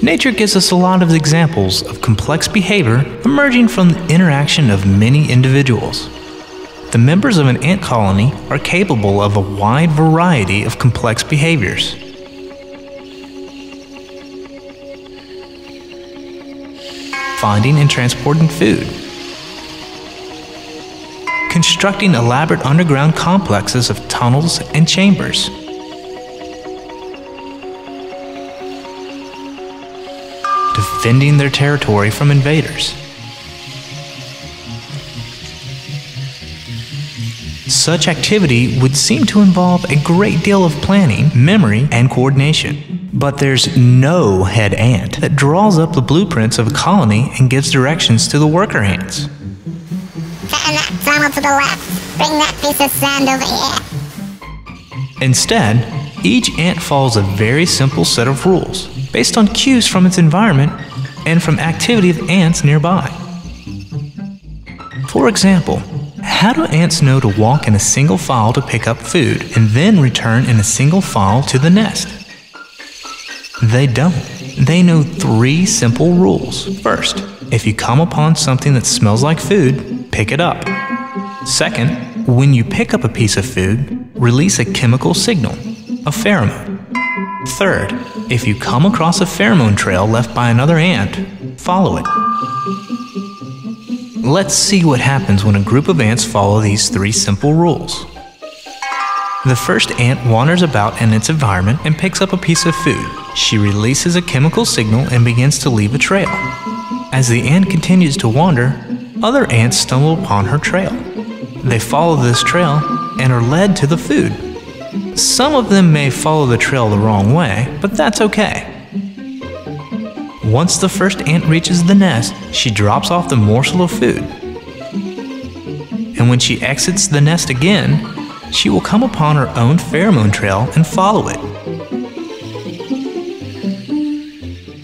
Nature gives us a lot of examples of complex behavior emerging from the interaction of many individuals. The members of an ant colony are capable of a wide variety of complex behaviors. Finding and transporting food. Constructing elaborate underground complexes of tunnels and chambers. Defending their territory from invaders. Such activity would seem to involve a great deal of planning, memory, and coordination. But there's no head ant that draws up the blueprints of a colony and gives directions to the worker ants. Turn that tunnel to the left. Bring that piece of sand over here. Instead, each ant follows a very simple set of rules based on cues from its environment and from activity of ants nearby. For example, how do ants know to walk in a single file to pick up food and then return in a single file to the nest? They don't. They know 3 simple rules. First, if you come upon something that smells like food, pick it up. Second, when you pick up a piece of food, release a chemical signal, a pheromone. Third, if you come across a pheromone trail left by another ant, follow it. Let's see what happens when a group of ants follow these 3 simple rules. The first ant wanders about in its environment and picks up a piece of food. She releases a chemical signal and begins to leave a trail. As the ant continues to wander, other ants stumble upon her trail. They follow this trail and are led to the food. Some of them may follow the trail the wrong way, but that's okay. Once the first ant reaches the nest, she drops off the morsel of food. And when she exits the nest again, she will come upon her own pheromone trail and follow it.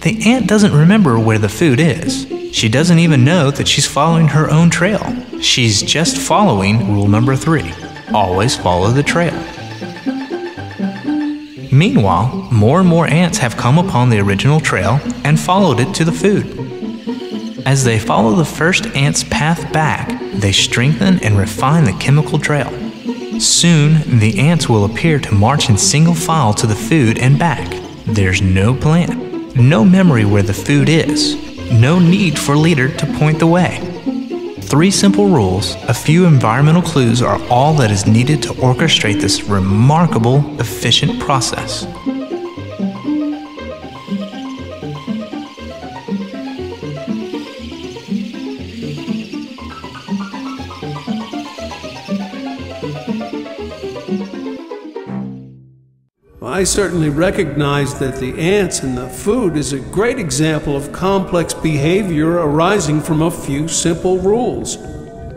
The ant doesn't remember where the food is. She doesn't even know that she's following her own trail. She's just following rule number 3. Always follow the trail. Meanwhile, more and more ants have come upon the original trail and followed it to the food. As they follow the first ant's path back, they strengthen and refine the chemical trail. Soon, the ants will appear to march in single file to the food and back. There's no plan, no memory where the food is, no need for a leader to point the way. 3 simple rules, a few environmental clues are all that is needed to orchestrate this remarkable, efficient process. I certainly recognize that the ants and the food is a great example of complex behavior arising from a few simple rules.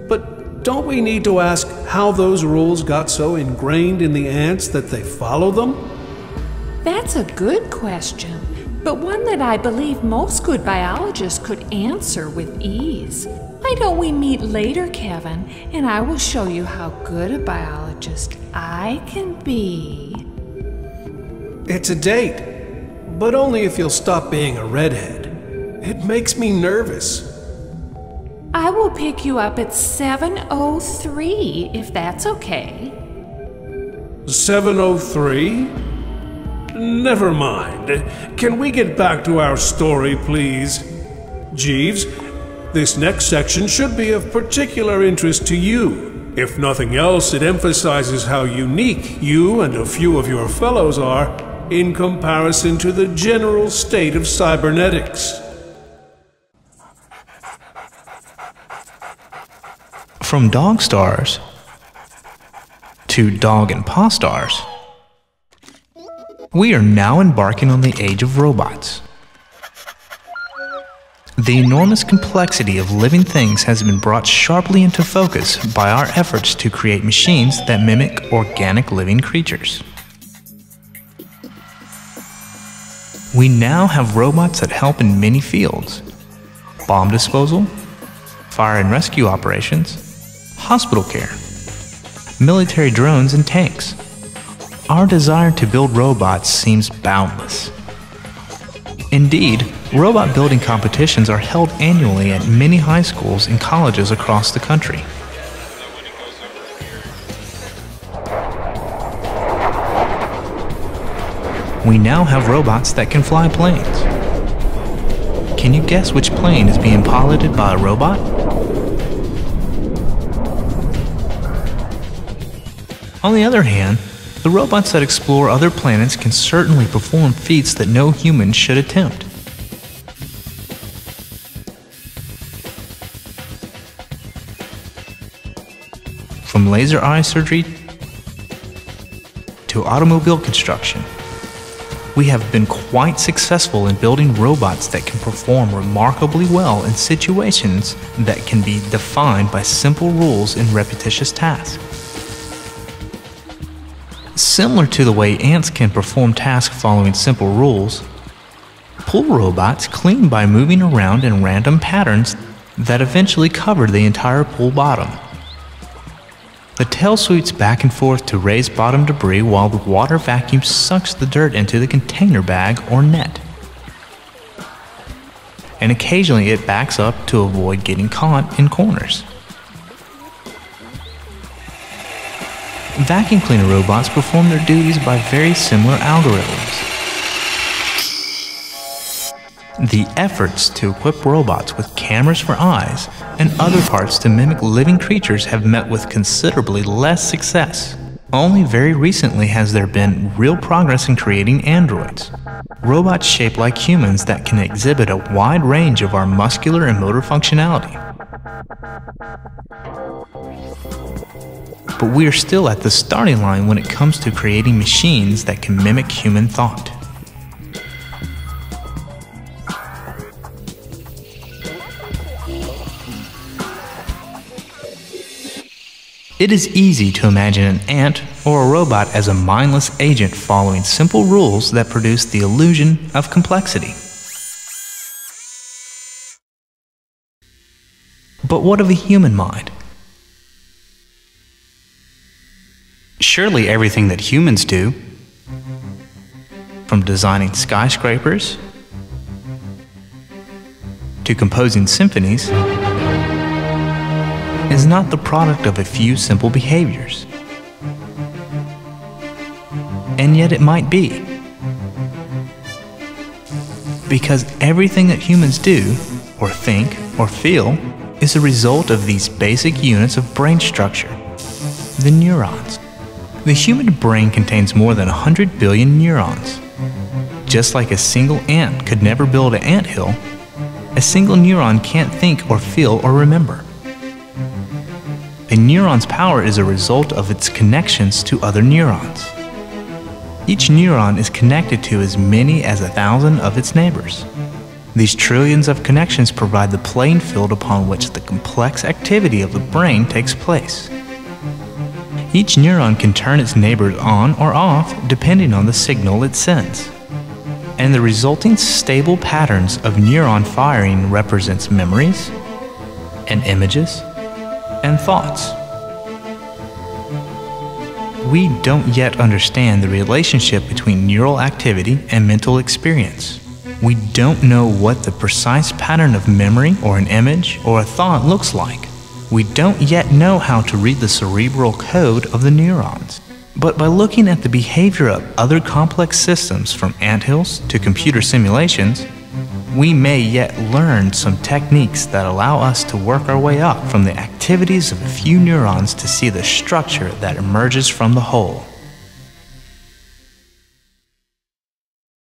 But don't we need to ask how those rules got so ingrained in the ants that they follow them? That's a good question, but one that I believe most good biologists could answer with ease. Why don't we meet later, Kevin, and I will show you how good a biologist I can be. It's a date, but only if you'll stop being a redhead. It makes me nervous. I will pick you up at 7:03, if that's okay. 7:03? Never mind. Can we get back to our story, please? Jeeves, this next section should be of particular interest to you. If nothing else, it emphasizes how unique you and a few of your fellows are in comparison to the general state of cybernetics. From dog stars to dog and paw stars, we are now embarking on the age of robots. The enormous complexity of living things has been brought sharply into focus by our efforts to create machines that mimic organic living creatures. We now have robots that help in many fields: bomb disposal, fire and rescue operations, hospital care, military drones and tanks. Our desire to build robots seems boundless. Indeed, robot building competitions are held annually at many high schools and colleges across the country. We now have robots that can fly planes. Can you guess which plane is being piloted by a robot? On the other hand, the robots that explore other planets can certainly perform feats that no human should attempt. From laser eye surgery to automobile construction, we have been quite successful in building robots that can perform remarkably well in situations that can be defined by simple rules and repetitious tasks. Similar to the way ants can perform tasks following simple rules, pool robots clean by moving around in random patterns that eventually cover the entire pool bottom. The tail sweeps back and forth to raise bottom debris while the water vacuum sucks the dirt into the container bag or net. And occasionally it backs up to avoid getting caught in corners. Vacuum cleaner robots perform their duties by very similar algorithms. The efforts to equip robots with cameras for eyes and other parts to mimic living creatures have met with considerably less success. Only very recently has there been real progress in creating androids, robots shaped like humans that can exhibit a wide range of our muscular and motor functionality. But we are still at the starting line when it comes to creating machines that can mimic human thought. It is easy to imagine an ant or a robot as a mindless agent following simple rules that produce the illusion of complexity. But what of a human mind? Surely everything that humans do, from designing skyscrapers to composing symphonies, is not the product of a few simple behaviors. And yet it might be. Because everything that humans do, or think, or feel, is a result of these basic units of brain structure, the neurons. The human brain contains more than 100 billion neurons. Just like a single ant could never build an anthill, a single neuron can't think or feel or remember. A neuron's power is a result of its connections to other neurons. Each neuron is connected to as many as 1,000 of its neighbors. These trillions of connections provide the playing field upon which the complex activity of the brain takes place. Each neuron can turn its neighbors on or off depending on the signal it sends. And the resulting stable patterns of neuron firing represents memories and images and thoughts. We don't yet understand the relationship between neural activity and mental experience. We don't know what the precise pattern of memory or an image or a thought looks like. We don't yet know how to read the cerebral code of the neurons. But by looking at the behavior of other complex systems from anthills to computer simulations, we may yet learn some techniques that allow us to work our way up from the activities of a few neurons to see the structure that emerges from the whole.